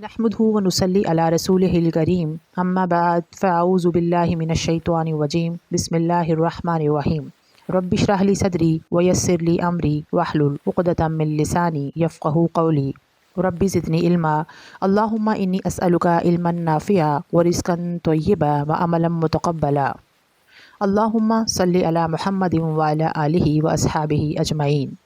नहमदुहु व नुसल्ली अला रसूलिहिल करीम अम्मा बाद फ़अऊज़ु बिल्लाहि मिनश शैतानिर रजीम बिस्मिल्लाहिर रहमानिर रहीम रब्बि इश्रह ली सदरी व यस्सिर ली अमरी वहलुल उक़दतम मिन लिसानी यफ़क़हू क़ौली रब्बि ज़िदनी इल्मा अल्लाहुम्मा इन्नी अस्अलुका इल्मन नाफ़िआ व रिज़्क़न तय्यिबा व अमलन मुतक़ब्बला अल्लाहुम्मा सल्लि अला मुहम्मदिन व अला आलिहि व अस्हाबिहि अजमईन।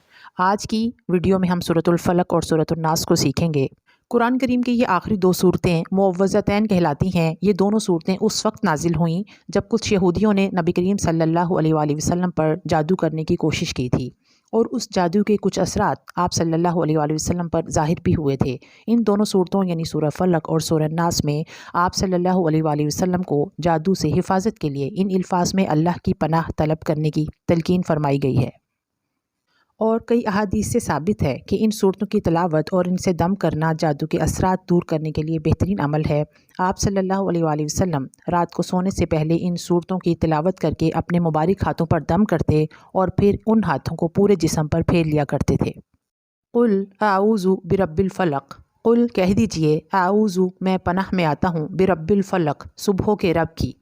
आज की वीडियो में हम सूरतुल फ़लक और सूरतुन नास को सीखेंगे। कुरान करीम की ये आखिरी दो सूरतें मुअव्वज़तैन कहलाती हैं। ये दोनों सूरतें उस वक्त नाजिल हुईं जब कुछ यहूदियों ने नबी करीम सल्लल्लाहु अलैहि वसल्लम पर जादू करने की कोशिश की थी और उस जादू के कुछ असरात आप सल्लल्लाहु अलैहि वसल्लम पर ज़ाहिर भी हुए थे। इन दोनों सूरतों यानी सूरह फ़लक और सूरह नास में आप सल्लल्लाहु अलैहि वसल्लम को जादू से हिफाजत के लिए इन अल्फाज में अल्लाह की पनाह तलब करने की तलकीन फरमाई गई है और कई अहादीस से साबित है कि इन सूरतों की तिलावत और इनसे दम करना जादू के असरात दूर करने के लिए बेहतरीन अमल है। आप सल्लल्लाहु अलैहि वसल्लम रात को सोने से पहले इन सूरतों की तिलावत करके अपने मुबारक हाथों पर दम करते और फिर उन हाथों को पूरे जिस्म पर फेर लिया करते थे। कुल आऊज़ु बिरब्बिल फ़लक, कुल कह दीजिए आऊज़ु मैं पनाह में आता हूँ, बिरब्बिल फ़लक सुबह के रब की,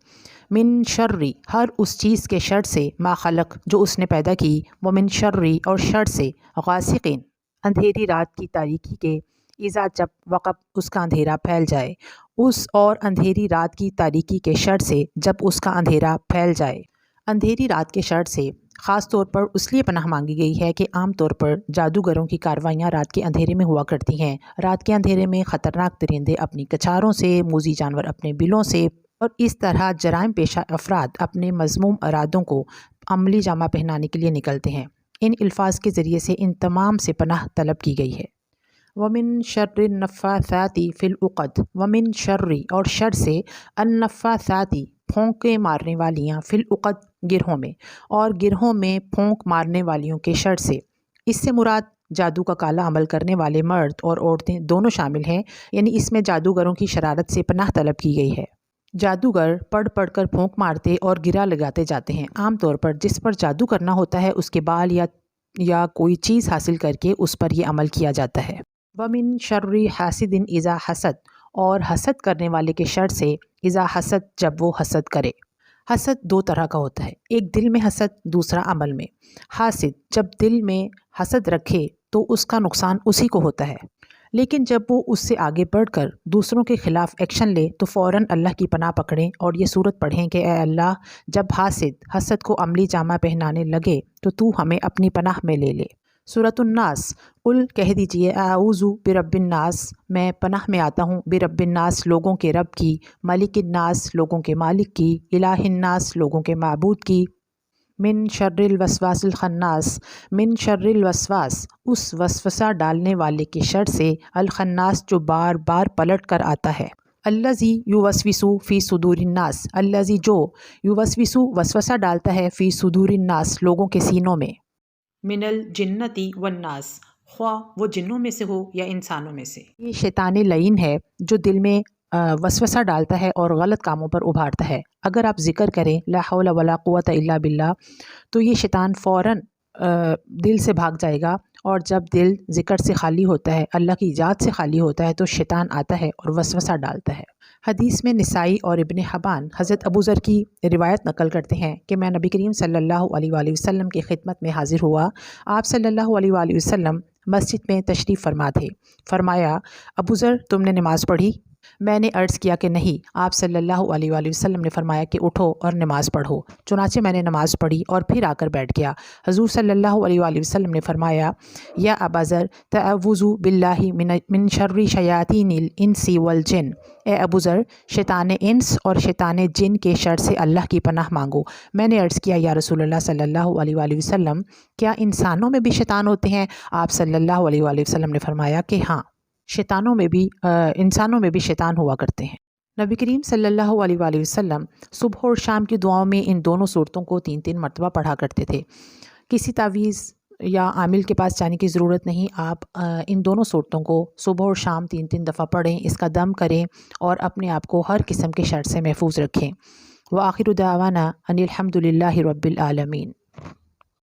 मिन शर्री हर उस चीज़ के शर से, मा खलक जो उसने पैदा की, व मिन शर्री और शर से, गासिकिन अंधेरी रात की तारीकी के, इज़ा जब वक़ब उसका अंधेरा फैल जाए, उस और अंधेरी रात की तारीकी के शर से जब उसका अंधेरा फैल जाए। अंधेरी रात के शर से ख़ास तौर पर इसलिए पनाह मांगी गई है कि आम तौर पर जादूगरों की कार्रवाइयाँ रात के अंधेरे में हुआ करती हैं। रात के अंधेरे में ख़तरनाक परिंदे अपनी कछारों से, मूज़ी जानवर अपने बिलों से और इस तरह जराइम पेशा अफराद अपने मज़मूम इरादों को अमली जामा पहनाने के लिए निकलते हैं। इन अल्फाज के ज़रिए से इन तमाम से पनाह तलब की गई है। वमिन शर्रि नफ़्फ़ासाती फ़िल उक़द, वमिन शर्रि और शर से, अन्नफ़्फ़ासाती फोंके मारने वालियाँ, फ़िल उक़द गिरहों में और गिरहों में फोंक मारने वालियों के शर से। इससे मुराद जादू का काला अमल करने वाले मर्द और औरतें दोनों शामिल हैं, यानी इसमें जादूगरों की शरारत से पनाह तलब की गई है। जादूगर पढ़ पढ़ कर फूंक मारते और गिरा लगाते जाते हैं। आम तौर पर जिस पर जादू करना होता है उसके बाल या कोई चीज़ हासिल करके उस पर यह अमल किया जाता है। वमिन शर्रि हासिदिन इज़ा हसद और हसद करने वाले के शर से, इज़ा हसद जब वो हसद करे। हसद दो तरह का होता है, एक दिल में हसद, दूसरा अमल में। हासिद जब दिल में हसद रखे तो उसका नुकसान उसी को होता है, लेकिन जब वो उससे आगे बढ़कर दूसरों के ख़िलाफ़ एक्शन ले तो फ़ौरन अल्लाह की पनाह पकड़ें और ये सूरत पढ़ें कि ए अल्लाह, जब हासिद हसद को अमली जामा पहनाने लगे तो तू हमें अपनी पनाह में ले ले। सूरतुन नास, कुल कह दीजिए आऊज़ु बिरब्बिन नास मैं पनाह में आता हूँ, बिरब्बिन नास लोगों के रब की, मलिकिन नास लोगों के मालिक की, इलाहिन नास लोगों के माबूद की, मिन शर्रिल वसवासिल खन्नास, मिन शर्रिल वसवास उस वसवसा डालने वाले के शर से, अल खन्नास जो बार बार पलट कर आता है, अल्लज़ी युवस्विसु फ़ी सुदूरिन नास अल्लज़ी जो युवस्विसु वसवसा डालता है, फ़ी सुदूरिन नास लोगों के सीनों में, मिनल जिन्नती वन्नास ख्वा वो जिन्नों में से हो या इंसानों में से। ये शैतान लईन है जो दिल में वसवसा डालता है और गलत कामों पर उभारता है। अगर आप ज़िक्र करें ला हौला वला कुव्वता इल्ला बिल्लाह तो ये शैतान फ़ौरन दिल से भाग जाएगा और जब दिल ज़िक्र से खाली होता है, अल्लाह की याद से खाली होता है तो शैतान आता है और वसवसा डालता है। हदीस में निसाई और इब्न हब्बान हज़रत अबू ज़र की रिवायत नकल करते हैं कि मैं नबी करीम सल्लल्लाहु अलैहि वसल्लम की खिदमत में हाज़िर हुआ। आप सल्लल्लाहु अलैहि वसल्लम मस्जिद में तशरीफ़ फरमा थे। फरमाया, अबू ज़र तुमने नमाज़ पढ़ी? मैंने अर्ज़ किया कि नहीं। आप सल्लल्लाहु अलैहि वसल्लम ने फरमाया कि उठो और नमाज़ पढ़ो। चुनाचे मैंने नमाज़ पढ़ी और फिर आकर बैठ गया। हज़ूर सल्लल्लाहु अलैहि वसल्लम ने फरमाया, या अबा ज़र तअव्वुज़ु बिल्लाहि मिन शर्रि शयातीनिल इंसी वल जिन, ए अबू ज़र शैतान इंस और शैतान जिन के शर से अल्लाह की पनाह मांगो। मैंने अर्ज़ किया, या रसूलुल्लाह सल्लल्लाहु अलैहि वसल्लम क्या इंसानों में भी शैतान होते हैं? आप सल्लल्लाहु अलैहि वसल्लम ने फरमाया कि हाँ, शैतानों में भी इंसानों में भी शैतान हुआ करते हैं। नबी करीम सल्लल्लाहु अलैहि वसल्लम सुबह और शाम की दुआओं में इन दोनों सूरतों को 3-3 मरतबा पढ़ा करते थे। किसी तावीज़ या आमिल के पास जाने की ज़रूरत नहीं। आप इन दोनों सूरतों को सुबह और शाम 3-3 दफ़ा पढ़ें, इसका दम करें और अपने आप को हर किस्म के शर से महफूज रखें। व आखिरु दावाना अनिल हम्दुलिल्लाहि रब्बिल आलमीन।